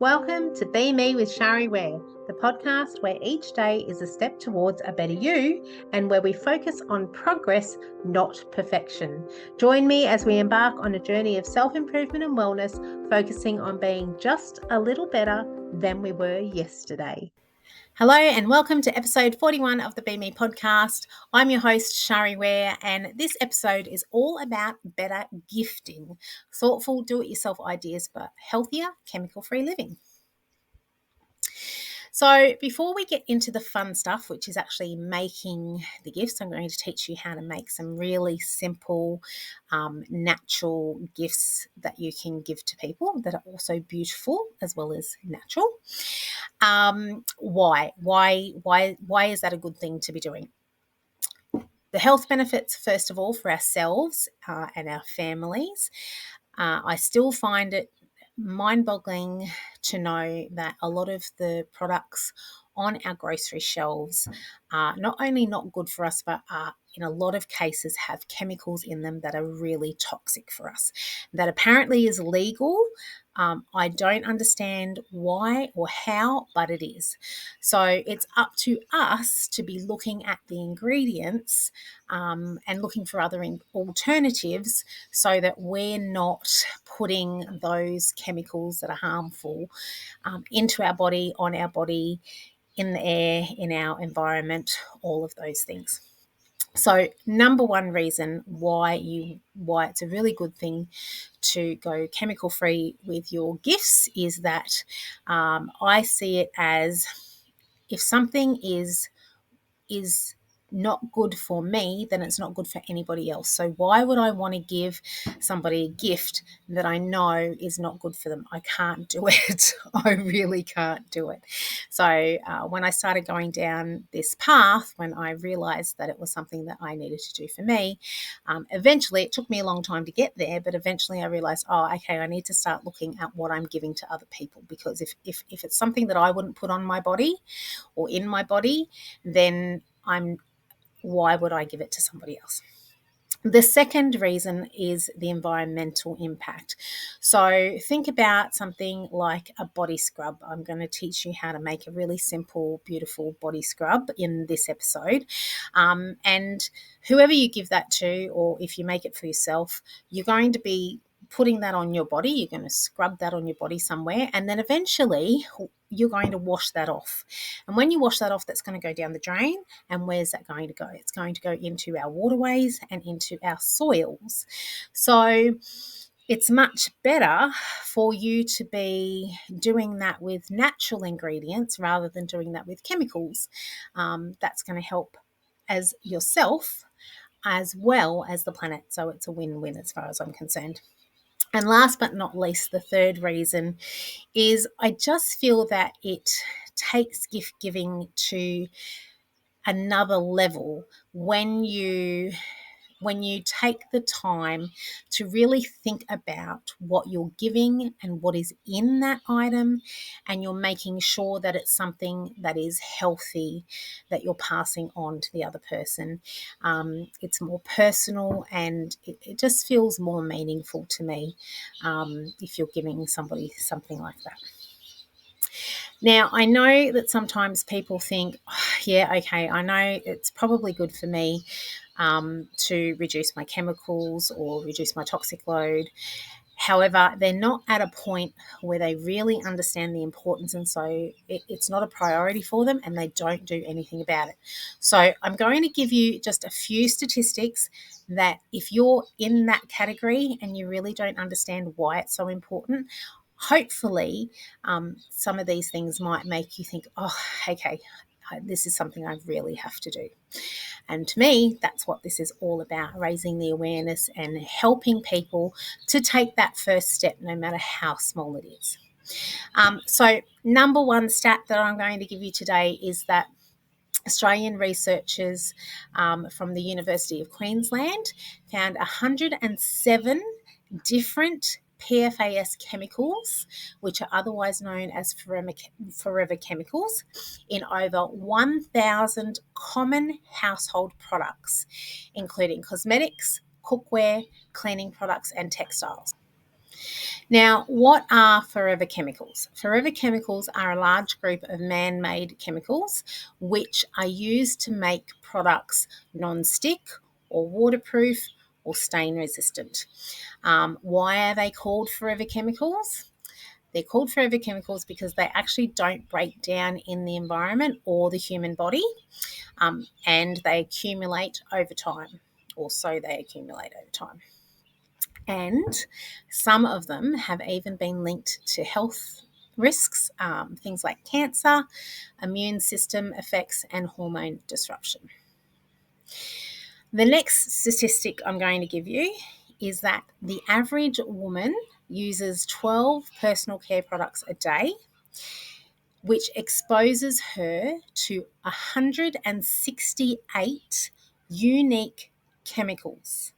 Welcome to Be Me with Shari Ware, the podcast where each day is a step towards a better you and where we focus on progress, not perfection. Join me as we embark on a journey of self-improvement and wellness, focusing on being just a little better than we were yesterday. Hello and welcome to episode 41 of the Be Me podcast. I'm your host, Shari Ware, and this episode is all about better gifting, thoughtful do-it-yourself ideas for healthier, chemical-free living. So before we get into the fun stuff, which is actually making the gifts, I'm going to teach you how to make some really simple, natural gifts that you can give to people that are also beautiful as well as natural. Why is that a good thing to be doing? The health benefits, first of all, for ourselves and our families. I still find it mind-boggling to know that a lot of the products on our grocery shelves are not only not good for us, but are in a lot of cases have chemicals in them that are really toxic for us. That apparently is legal. I don't understand why or how, but it is. So it's up to us to be looking at the ingredients and looking for other alternatives so that we're not putting those chemicals that are harmful into our body, on our body, in the air, in our environment, all of those things. So number one reason why it's a really good thing to go chemical free with your gifts is that I see it as if something is not good for me, then it's not good for anybody else. So why would I want to give somebody a gift that I know is not good for them? I can't do it. I really can't do it. So when I started going down this path, when I realized that it was something that I needed to do for me, eventually it took me a long time to get there, but eventually I realized, I need to start looking at what I'm giving to other people, because if it's something that I wouldn't put on my body or in my body, then why would I give it to somebody else? The second reason is the environmental impact. So think about something like a body scrub. I'm going to teach you how to make a really simple, beautiful body scrub in this episode. And whoever you give that to, or if you make it for yourself, you're going to be putting that on your body. You're going to scrub that on your body somewhere, and then eventually you're going to wash that off. And when you wash that off, that's going to go down the drain. And where's that going to go? It's going to go into our waterways and into our soils. So it's much better for you to be doing that with natural ingredients rather than doing that with chemicals. That's going to help as yourself as well as the planet. So it's a win-win as far as I'm concerned. And last but not least, the third reason is I just feel that it takes gift giving to another level when you take the time to really think about what you're giving and what is in that item, and you're making sure that it's something that is healthy that you're passing on to the other person. It's more personal, and it just feels more meaningful to me if you're giving somebody something like that. Now, I know that sometimes people think, I know it's probably good for me to reduce my chemicals or reduce my toxic load. However, they're not at a point where they really understand the importance, and so it's not a priority for them, and they don't do anything about it. So I'm going to give you just a few statistics that if you're in that category and you really don't understand why it's so important, hopefully some of these things might make you think, this is something I really have to do. And to me, that's what this is all about, raising the awareness and helping people to take that first step, no matter how small it is. So number one stat that I'm going to give you today is that Australian researchers from the University of Queensland found 107 different PFAS chemicals, which are otherwise known as forever chemicals, in over 1,000 common household products, including cosmetics, cookware, cleaning products, and textiles. Now, what are forever chemicals? Forever chemicals are a large group of man made chemicals which are used to make products non stick or waterproof or stain resistant. Why are they called forever chemicals? They're called forever chemicals because they actually don't break down in the environment or the human body, and they accumulate over time, or so they accumulate over time. And some of them have even been linked to health risks, things like cancer, immune system effects, and hormone disruption. The next statistic I'm going to give you is that the average woman uses 12 personal care products a day, which exposes her to 168 unique chemicals.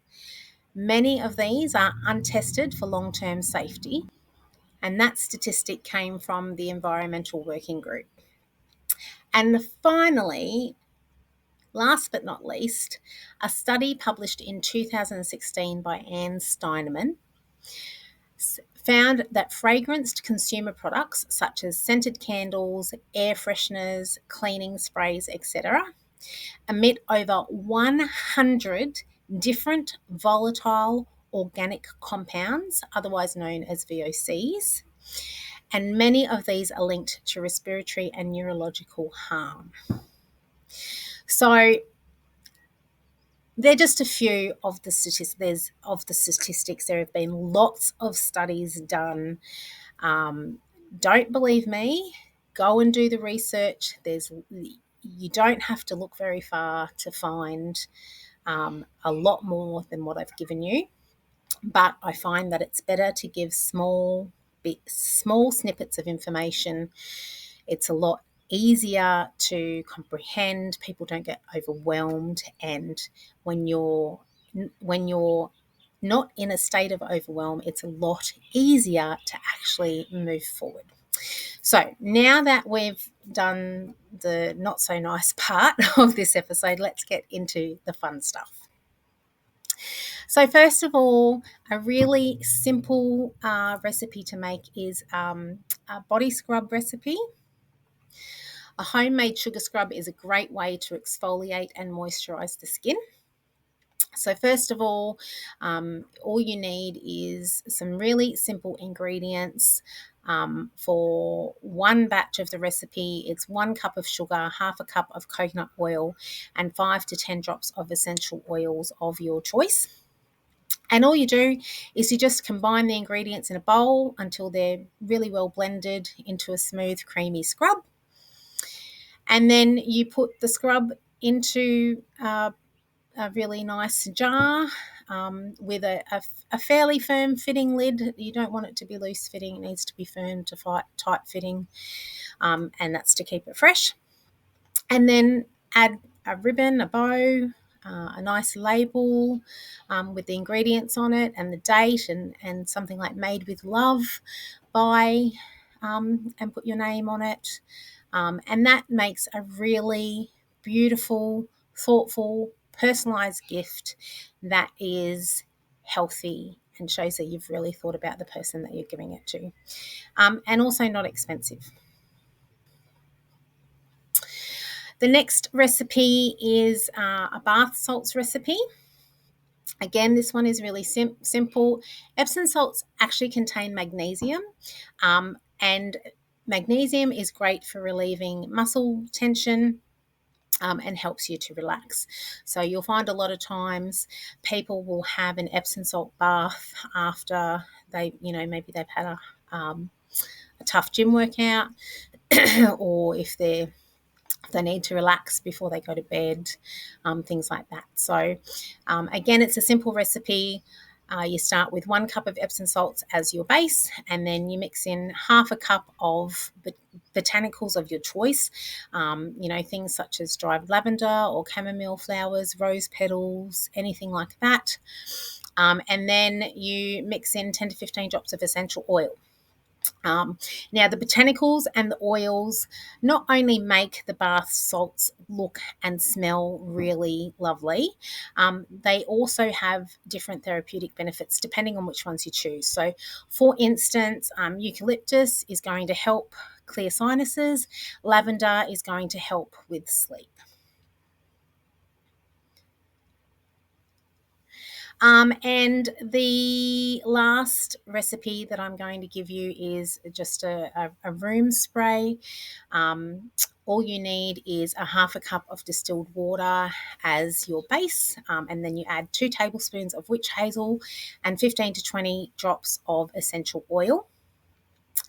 Many of these are untested for long-term safety, and that statistic came from the Environmental Working Group. And finally, last but not least, a study published in 2016 by Anne Steinemann found that fragranced consumer products such as scented candles, air fresheners, cleaning sprays, etc., emit over 100 different volatile organic compounds, otherwise known as VOCs, and many of these are linked to respiratory and neurological harm. So they're just a few of the statistics. There have been lots of studies done. Don't believe me? Go and do the research. You don't have to look very far to find a lot more than what I've given you. But I find that it's better to give small snippets of information. It's a lot easier to comprehend. People don't get overwhelmed, and when you're not in a state of overwhelm, it's a lot easier to actually move forward. So now that we've done the not so nice part of this episode, let's get into the fun stuff. So first of all, a really simple recipe to make is a body scrub recipe. A homemade sugar scrub is a great way to exfoliate and moisturize the skin. So first of all you need is some really simple ingredients. For one batch of the recipe, it's 1 cup of sugar, half a cup of coconut oil, and 5 to 10 drops of essential oils of your choice. And all you do is you just combine the ingredients in a bowl until they're really well blended into a smooth, creamy scrub. And then you put the scrub into a really nice jar with a fairly firm fitting lid. You don't want it to be loose fitting. It needs to be firm to tight fitting, and that's to keep it fresh. And then add a ribbon, a bow, a nice label with the ingredients on it and the date and something like made with love by, and put your name on it. And that makes a really beautiful, thoughtful, personalised gift that is healthy and shows that you've really thought about the person that you're giving it to, and also not expensive. The next recipe is a bath salts recipe. Again, this one is really simple. Epsom salts actually contain magnesium, and magnesium is great for relieving muscle tension and helps you to relax. So you'll find a lot of times people will have an Epsom salt bath after maybe they've had a tough gym workout or if they need to relax before they go to bed, things like that. So again, it's a simple recipe. You start with 1 cup of Epsom salts as your base, and then you mix in half a cup of botanicals of your choice, things such as dried lavender or chamomile flowers, rose petals, anything like that. And then you mix in 10 to 15 drops of essential oil. Now, the botanicals and the oils not only make the bath salts look and smell really lovely, they also have different therapeutic benefits depending on which ones you choose. So, for instance, eucalyptus is going to help clear sinuses, lavender is going to help with sleep. And the last recipe that I'm going to give you is just a room spray. All you need is a half a cup of distilled water as your base, and then you add 2 tablespoons of witch hazel and 15 to 20 drops of essential oil.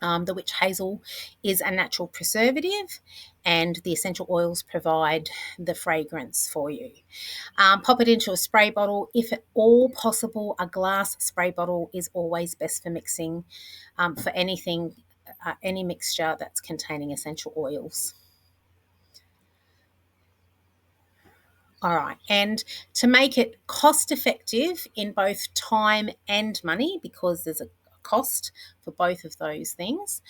The witch hazel is a natural preservative, and the essential oils provide the fragrance for you. Pop it into a spray bottle. If at all possible, a glass spray bottle is always best for mixing for anything, any mixture that's containing essential oils. All right, and to make it cost effective in both time and money, because there's a cost for both of those things,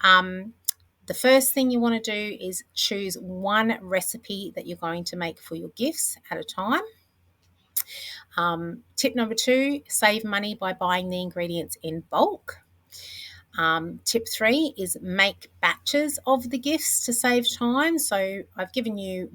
the first thing you want to do is choose one recipe that you're going to make for your gifts at a time. Tip number 2, save money by buying the ingredients in bulk. Tip 3 is make batches of the gifts to save time. So I've given you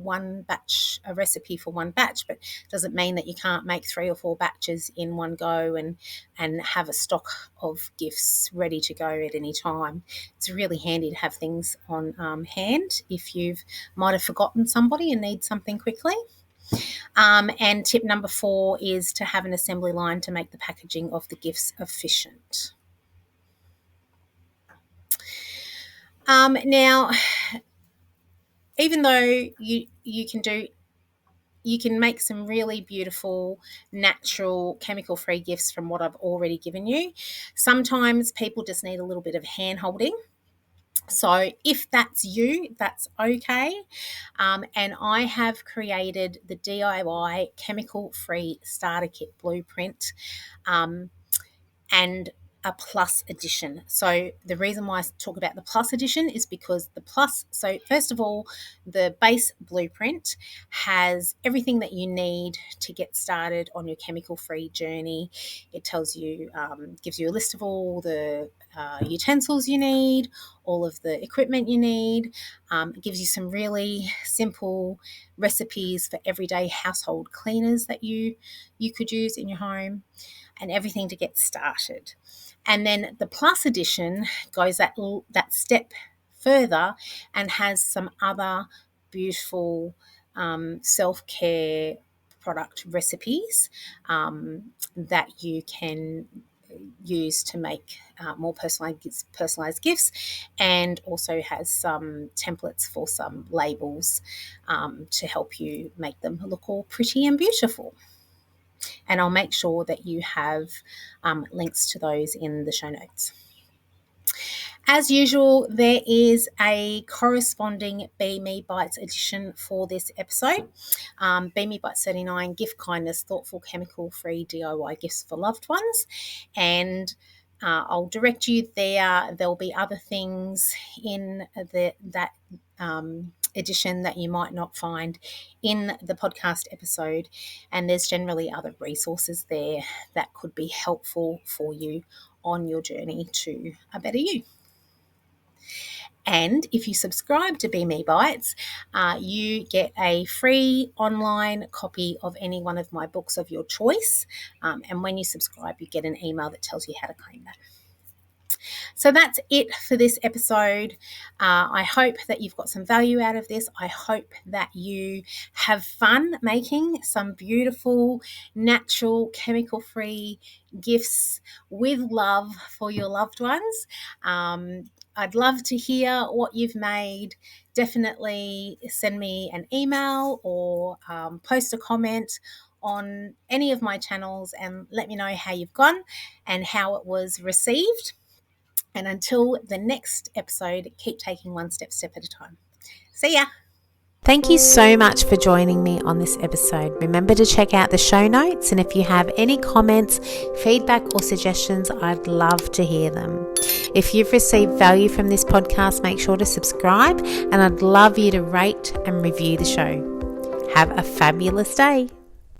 a recipe for one batch, but it doesn't mean that you can't make 3 or 4 batches in one go and have a stock of gifts ready to go at any time. It's really handy to have things on hand if you might have forgotten somebody and need something quickly. And tip number 4 is to have an assembly line to make the packaging of the gifts efficient. Now, even though you can make some really beautiful, natural, chemical-free gifts from what I've already given you, sometimes people just need a little bit of hand-holding. So if that's you, that's okay. And I have created the DIY chemical-free starter kit blueprint and a plus edition. So the reason why I talk about the plus edition is because so first of all, the base blueprint has everything that you need to get started on your chemical-free journey. It tells you, gives you a list of all the utensils you need, all of the equipment you need. It gives you some really simple recipes for everyday household cleaners that you could use in your home, and everything to get started. And then the Plus edition goes that step further and has some other beautiful self-care product recipes that you can use to make more personalized gifts, and also has some templates for some labels to help you make them look all pretty and beautiful. And I'll make sure that you have links to those in the show notes. As usual, there is a corresponding Be Me Bites edition for this episode. Be Me Bites 39, Gift Kindness, Thoughtful Chemical-Free DIY Gifts for Loved Ones. And I'll direct you there. There'll be other things in that edition that you might not find in the podcast episode, and there's generally other resources there that could be helpful for you on your journey to a better you. And if you subscribe to Be Me Bites, you get a free online copy of any one of my books of your choice, and when you subscribe you get an email that tells you how to claim that. So that's it for this episode. I hope that you've got some value out of this. I hope that you have fun making some beautiful, natural, chemical-free gifts with love for your loved ones. I'd love to hear what you've made. Definitely send me an email or post a comment on any of my channels and let me know how you've gone and how it was received. And until the next episode, keep taking one step at a time. See ya. Thank you so much for joining me on this episode. Remember to check out the show notes, and if you have any comments, feedback or suggestions, I'd love to hear them. If you've received value from this podcast, make sure to subscribe, and I'd love you to rate and review the show. Have a fabulous day.